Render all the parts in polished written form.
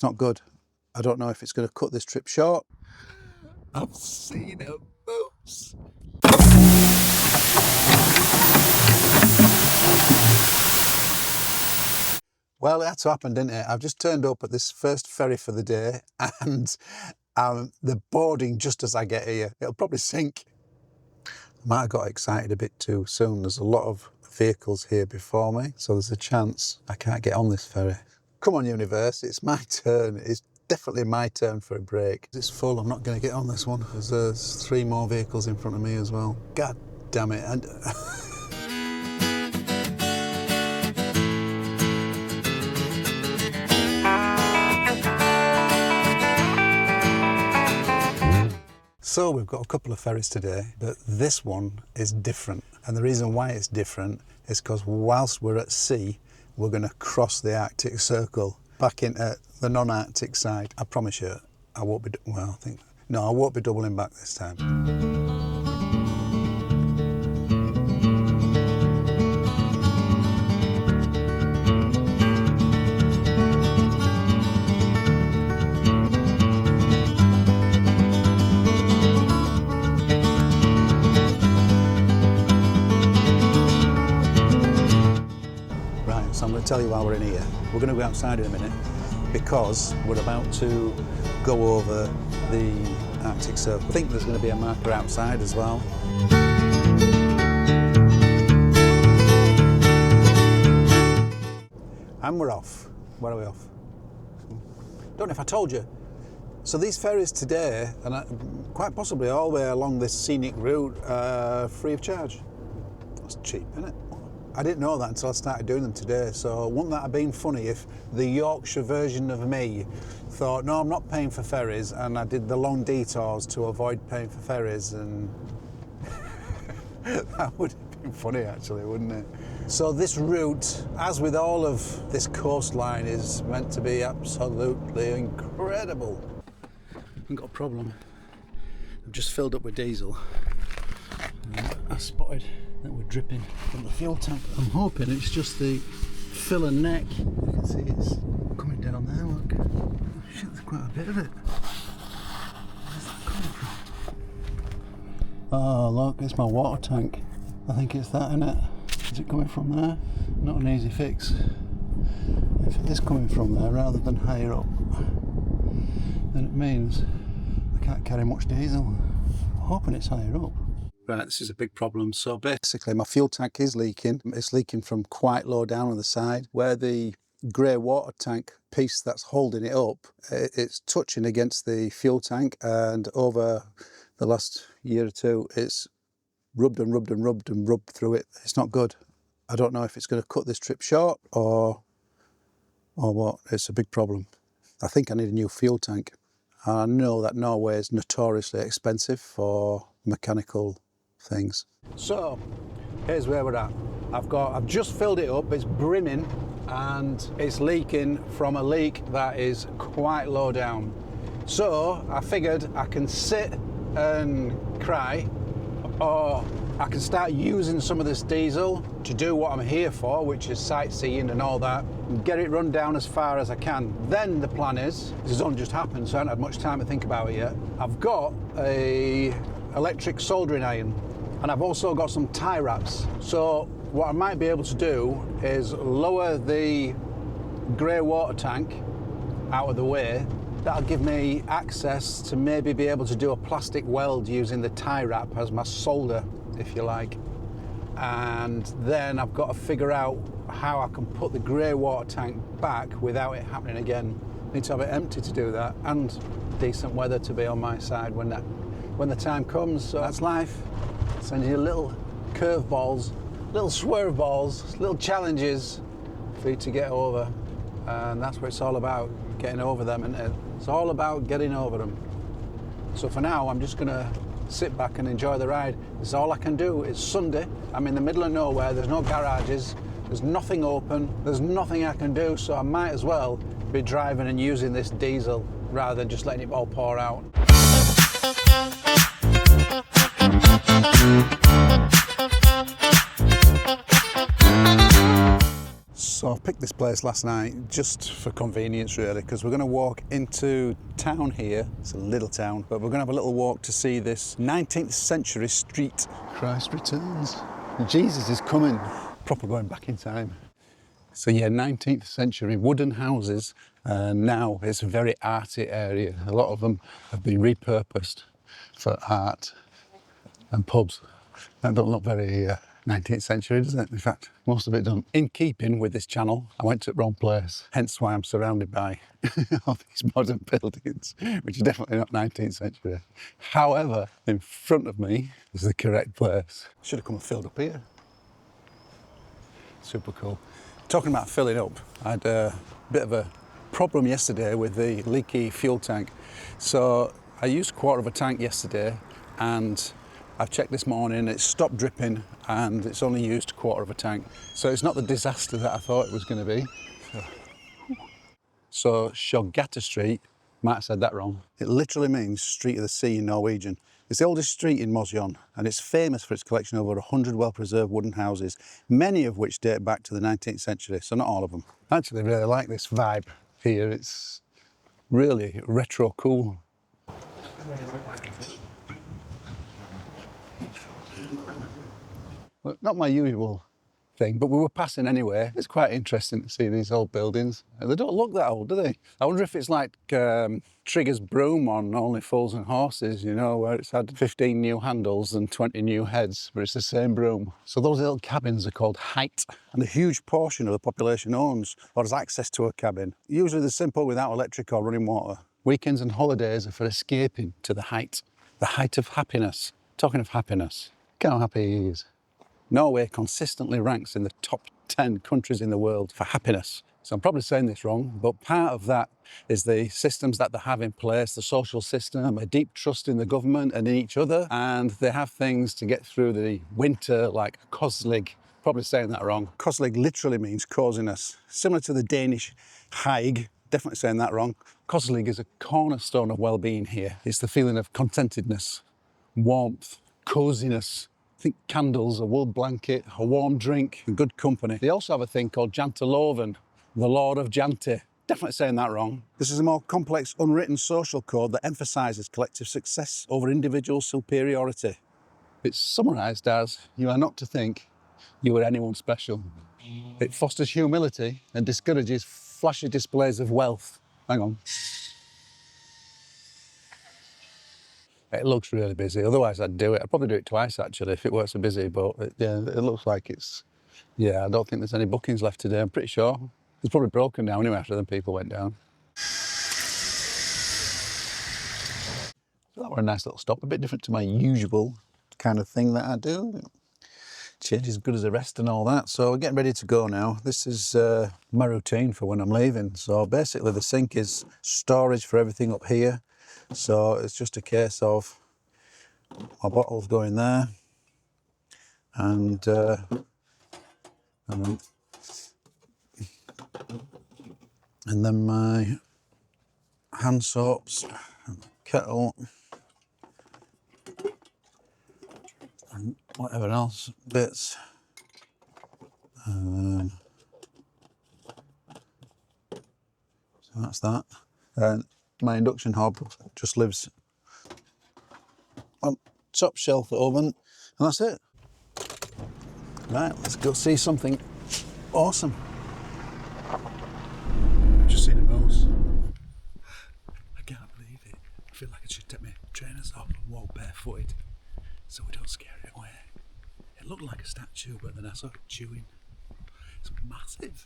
It's not good. I don't know if it's going to cut this trip short. I've seen a moose. Well, it had to happen, didn't it? I've just turned up at this first ferry for the day and the boarding just as I get here. It'll probably sink. I might have got excited a bit too soon. There's a lot of vehicles here before me, so there's a chance I can't get on this ferry. Come on, universe, it's my turn. It's definitely my turn for a break. It's full, I'm not going to get on this one. There's 3 more vehicles in front of me as well. God damn it. And so we've got a couple of ferries today, but this one is different. And the reason why it's different is because whilst we're at sea, we're going to cross the Arctic Circle back into the non-Arctic side. I promise you, I won't be, well, I won't be doubling back this time. So I'm going to tell you why we're in here. We're going to go outside in a minute because we're about to go over the Arctic Circle. I think there's going to be a marker outside as well. And we're off. Where are we off? Don't know if I told you. So these ferries today, and quite possibly all the way along this scenic route, free of charge. That's cheap, isn't it? I didn't know that until I started doing them today, so wouldn't that have been funny if the Yorkshire version of me thought, no, I'm not paying for ferries, and I did the long detours to avoid paying for ferries, and that would have been funny actually, wouldn't it? So this route, as with all of this coastline, is meant to be absolutely incredible. I've got a problem. I've just filled up with diesel. I spotted that we're dripping from the fuel tank. I'm hoping it's just the filler neck. You can see it's coming down there, look. Oh shit, there's quite a bit of it. Where's that coming from? Oh look, it's my water tank. I think it's that, innit? Is it coming from there? Not an easy fix. If it is coming from there rather than higher up, then it means I can't carry much diesel. I'm hoping it's higher up. Right, this is a big problem. So basically my fuel tank is leaking. It's leaking from quite low down on the side where the grey water tank piece that's holding it up, it's touching against the fuel tank, and over the last year or two it's rubbed and rubbed and rubbed and rubbed through it. It's not good. I don't know if it's going to cut this trip short or what. It's a big problem. I think I need a new fuel tank. I know that Norway is notoriously expensive for mechanical things. So here's where we're at. I've just filled it up, it's brimming, and it's leaking from a leak that is quite low down. So I figured I can sit and cry, or I can start using some of this diesel to do what I'm here for, which is sightseeing and all that, and get it run down as far as I can. Then the plan is, this has only just happened, so I haven't had much time to think about it yet. I've got a electric soldering iron, and I've also got some tie wraps. So what I might be able to do is lower the grey water tank out of the way. That'll give me access to maybe be able to do a plastic weld using the tie wrap as my solder, if you like. And then I've got to figure out how I can put the grey water tank back without it happening again. I need to have it empty to do that, and decent weather to be on my side when the time comes. So that's life. Send you little curveballs, little swerve balls, little challenges for you to get over. And that's what it's all about, getting over them. And it's all about getting over them. So for now, I'm just gonna sit back and enjoy the ride. It's all I can do. It's Sunday. I'm in the middle of nowhere. There's no garages. There's nothing open. There's nothing I can do. So I might as well be driving and using this diesel rather than just letting it all pour out. So I've picked this place last night just for convenience really, because we're going to walk into town here. It's a little town, but we're going to have a little walk to see this 19th century street. Christ returns. Jesus is coming. Proper going back in time. So yeah, 19th century wooden houses. Now it's a very arty area. A lot of them have been repurposed for art and pubs. That don't look very 19th century, does it? In fact, most of it doesn't. In keeping with this channel, I went to the wrong place, hence why I'm surrounded by all these modern buildings, which are definitely not 19th century. However, in front of me is the correct place. Should have come and filled up here. Super cool. Talking about filling up, I had a bit of a problem yesterday with the leaky fuel tank. So I used a quarter of a tank yesterday, and I've checked this morning, it's stopped dripping and it's only used a quarter of a tank. So it's not the disaster that I thought it was going to be. So Sjøgata Street, might have said that wrong. It literally means Street of the Sea in Norwegian. It's the oldest street in Mosjøen, and it's famous for its collection of over 100 well-preserved wooden houses, many of which date back to the 19th century, so not all of them. I actually really like this vibe here. It's really retro cool. Well, not my usual thing, but we were passing anyway. It's quite interesting to see these old buildings. They don't look that old, do they? I wonder if it's like Trigger's broom on Only Fools and Horses, you know, where it's had 15 new handles and 20 new heads, but it's the same broom. So those little cabins are called height, and a huge portion of the population owns or has access to a cabin. Usually they're simple without electric or running water. Weekends and holidays are for escaping to the height of happiness. Talking of happiness, look how happy he is. Norway consistently ranks in the top 10 countries in the world for happiness. So I'm probably saying this wrong, but part of that is the systems that they have in place, the social system, a deep trust in the government and in each other, and they have things to get through the winter like koselig. Probably saying that wrong. Koselig literally means coziness, similar to the Danish hage. Definitely saying that wrong. Koselig is a cornerstone of well-being here. It's the feeling of contentedness, warmth, coziness. Think candles, a wool blanket, a warm drink, and good company. They also have a thing called Janteloven, the Lord of Jante. Definitely saying that wrong. This is a more complex, unwritten social code that emphasises collective success over individual superiority. It's summarised as, you are not to think you are anyone special. It fosters humility and discourages flashy displays of wealth. Hang on. It looks really busy, otherwise I'd do it. I'd probably do it twice actually if it weren't so busy, but yeah, it looks like it's, yeah, I don't think there's any bookings left today, I'm pretty sure. It's probably broken now anyway after the people went down. So that were a nice little stop, a bit different to my usual kind of thing that I do. Change is good as the rest and all that. So we're getting ready to go now. This is my routine for when I'm leaving. So basically the sink is storage for everything up here. So it's just a case of my bottles going there and then my hand soaps, kettle, and whatever else bits. So that's that. And my induction hob just lives on top shelf oven, and that's it. Right, let's go see something awesome. Just seen a moose. I can't believe it. I feel like I should take my trainers off and walk barefooted so we don't scare it away. It looked like a statue, but then I saw it chewing. It's massive.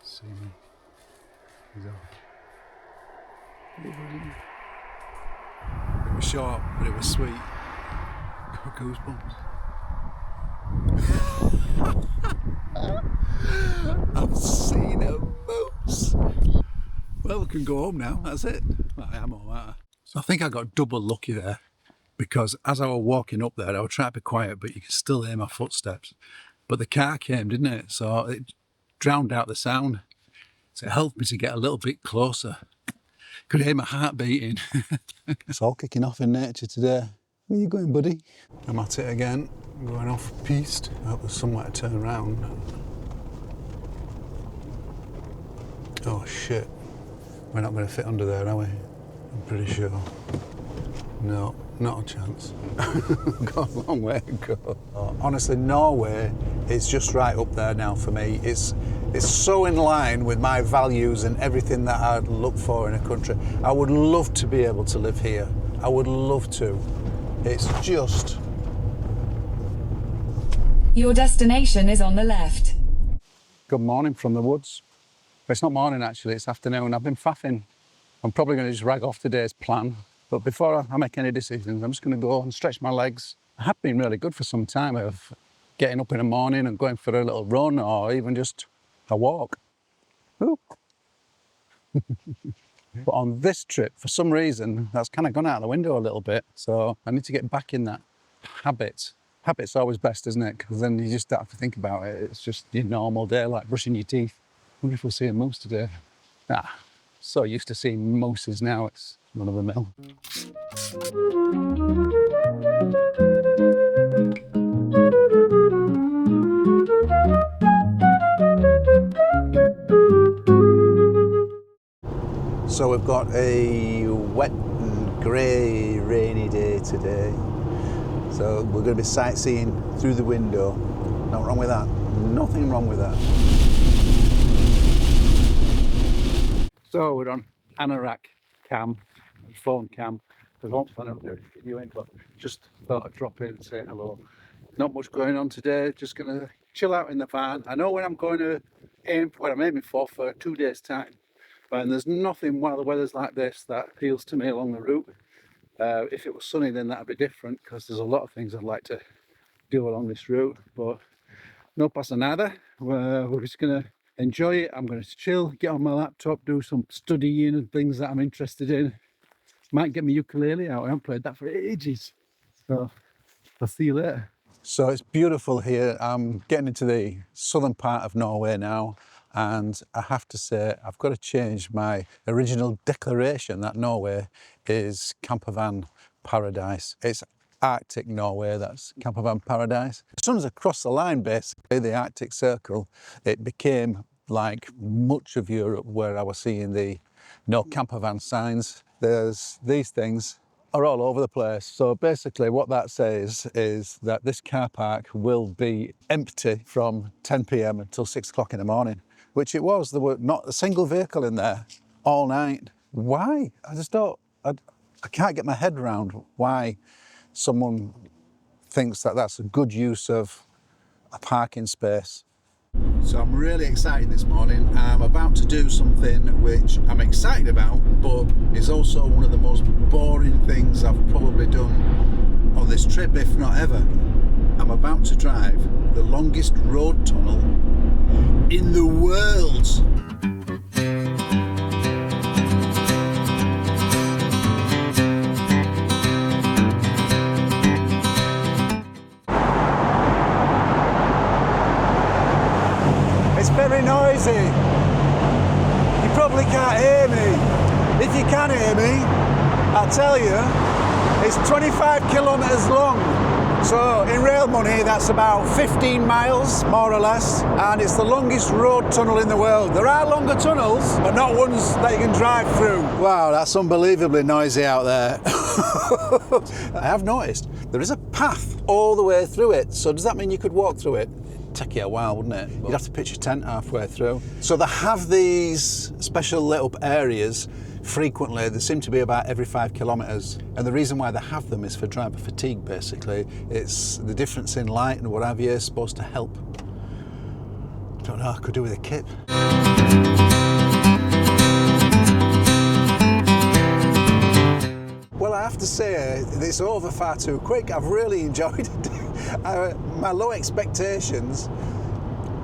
See me. He's off. It was short, but it was sweet. Got goosebumps. I've seen a moose. Well, we can go home now, that's it. Well, I am alright. So I think I got double lucky there, because as I was walking up there, I was trying to be quiet, but you could still hear my footsteps. But the car came, didn't it? So it drowned out the sound. So it helped me to get a little bit closer. Could hear my heart beating. It's all kicking off in nature today. Where are you going, buddy? I'm at it again, going off piste. I hope there's somewhere to turn around. Oh shit. We're not going to fit under there, are we? I'm pretty sure. No, not a chance. I've got a long way to go. Honestly, Norway is just right up there now for me. It's so in line with my values and everything that I'd look for in a country. I would love to be able to live here. I would love to. It's just... Your destination is on the left. Good morning from the woods. It's not morning actually, it's afternoon. I've been faffing. I'm probably going to just rag off today's plan. But before I make any decisions, I'm just going to go and stretch my legs. I have been really good for some time of getting up in the morning and going for a little run or even just a walk. Ooh. But on this trip, for some reason, that's kind of gone out the window a little bit. So I need to get back in that habit. Habit's always best, isn't it? Because then you just don't have to think about it. It's just your normal day, like brushing your teeth. I wonder if we'll see a moose today. So used to seeing mooses now, it's run of the mill. So we've got a wet and grey, rainy day today. So we're going to be sightseeing through the window. Nothing wrong with that. Nothing wrong with that. So we're on anorak cam, phone cam. There's one plan up there to get you in, but just thought I'd drop in and say hello. Not much going on today, just gonna chill out in the van. I know when I'm going to aim, what I'm aiming for 2 days' time. And there's nothing while the weather's like this that appeals to me along the route. If it was sunny, then that'd be different, because there's a lot of things I'd like to do along this route, but no pasa nada. We're just gonna enjoy it. I'm going to chill, get on my laptop, do some studying and things that I'm interested in. Might get my ukulele out. I haven't played that for ages. So I'll see you later. So it's beautiful here. I'm getting into the southern part of Norway now, and I have to say I've got to change my original declaration that Norway is campervan paradise. It's Arctic Norway, that's campervan paradise. As soon as I crossed the line, basically, the Arctic Circle, it became like much of Europe where I was seeing the no campervan signs. There's these things are all over the place. So basically what that says is that this car park will be empty from 10 p.m. until 6 o'clock in the morning, which it was. There were not a single vehicle in there all night. Why? I just don't, I can't get my head around why someone thinks that that's a good use of a parking space. So I'm really excited this morning. I'm about to do something which I'm excited about, but is also one of the most boring things I've probably done on this trip, if not ever. I'm about to drive the longest road tunnel in the world. It's very noisy. You probably can't hear me. If you can hear me, I'll tell you, it's 25 kilometres long. So in rail money, that's about 15 miles, more or less, and it's the longest road tunnel in the world. There are longer tunnels, but not ones that you can drive through. Wow, that's unbelievably noisy out there. I have noticed there is a path all the way through it. So does that mean you could walk through it? Take you a while, wouldn't it? You'd have to pitch your tent halfway through. So they have these special lit up areas frequently. They seem to be about every 5 kilometres. And the reason why they have them is for driver fatigue, basically. It's the difference in light and what have you is supposed to help. Don't know, I could do with a kip. Well, I have to say, it's over far too quick. I've really enjoyed it. My low expectations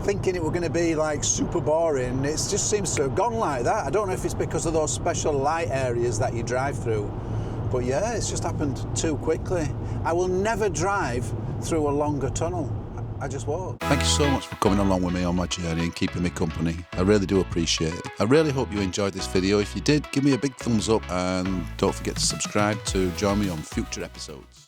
thinking it were going to be like super boring. It just seems to have gone like that. I don't know if it's because of those special light areas that you drive through, but yeah, it's just happened too quickly. I will never drive through a longer tunnel. I just won't. Thank you so much for coming along with me on my journey and keeping me company. I really do appreciate it. I really hope you enjoyed this video. If you did, give me a big thumbs up and don't forget to subscribe to join me on future episodes.